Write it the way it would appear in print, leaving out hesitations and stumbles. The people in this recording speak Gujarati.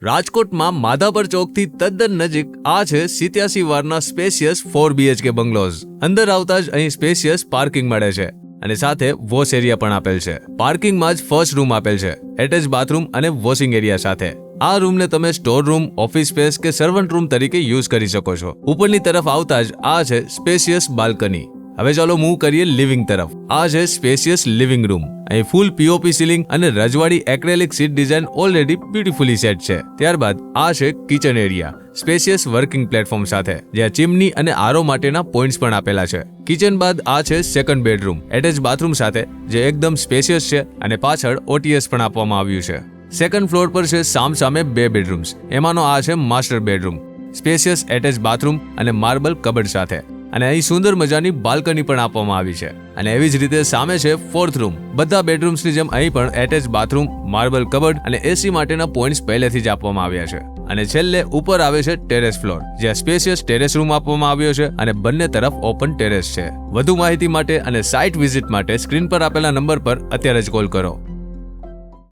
રાજકોટમાં માધાપર ચોકથી તદ્દન નજીક આ છે 87 વારના સ્પેશિયસ 4 BHK બંગલોઝ. અંદર આવતા જ અહીં સ્પેશિયસ પાર્કિંગ મળે છે અને સાથે વોશ એરિયા પણ આપેલ છે. પાર્કિંગમાં જ ફર્સ્ટ રૂમ આપેલ છે, એટેચ બાથરૂમ અને વોશિંગ એરિયા સાથે. આ રૂમને તમે સ્ટોર રૂમ, ઓફિસ સ્પેસ કે સર્વન્ટ રૂમ તરીકે યુઝ કરી શકો છો. ઉપરની તરફ આવતા જ આ છે સ્પેશિયસ બાલ્કની. હવે ચાલો મૂવ કરીએ લિવિંગ તરફ. આ છે સ્પેશિયસ લિવિંગ રૂમ. અહીં ફૂલ પીઓપી સીલિંગ અને રજવાડી acrylic seat design already beautifully set છે. ત્યારબાદ આ છે kitchen area, spacious working platform સાથે, જ્યાં ચીમની અને આરો માટેના પોઈન્ટ્સ પણ આપેલા છે. કિચન બાદ આ છે સેકન્ડ બેડરૂમ, એટેચ બાથરૂમ સાથે, જે એકદમ સ્પેશિયસ છે અને પાછળ OTS પણ આપવામાં આવ્યું છે. સેકન્ડ ફ્લોર પર છે સામસામે 2 બેડરૂમ્સ. એમાંનો આ છે master bedroom, spacious attach bathroom અને માર્બલ કબર્ડ સાથે. અને અહીં સુંદર મજાની બાલ્કની પણ આપવામાં આવી છે. અને એવી જ રીતે સામે છે ફોર્થ રૂમ. બધા બેડરૂમ્સની જેમ અહીં પણ એટેચ બાથરૂમ, માર્બલ કબર્ડ અને AC માટેના પોઈન્ટ્સ પહેલેથી જ આપવામાં આવ્યા છે. અને છેલ્લે ઉપર આવે છે ટેરેસ ફ્લોર, જ્યાં સ્પેશિયસ ટેરેસ રૂમ આપવામાં આવ્યો છે અને બંને તરફ ઓપન ટેરેસ છે. વધુ માહિતી માટે અને સાઇટ વિઝિટ માટે સ્ક્રીન પર આપેલા નંબર પર અત્યારે જ કોલ કરો.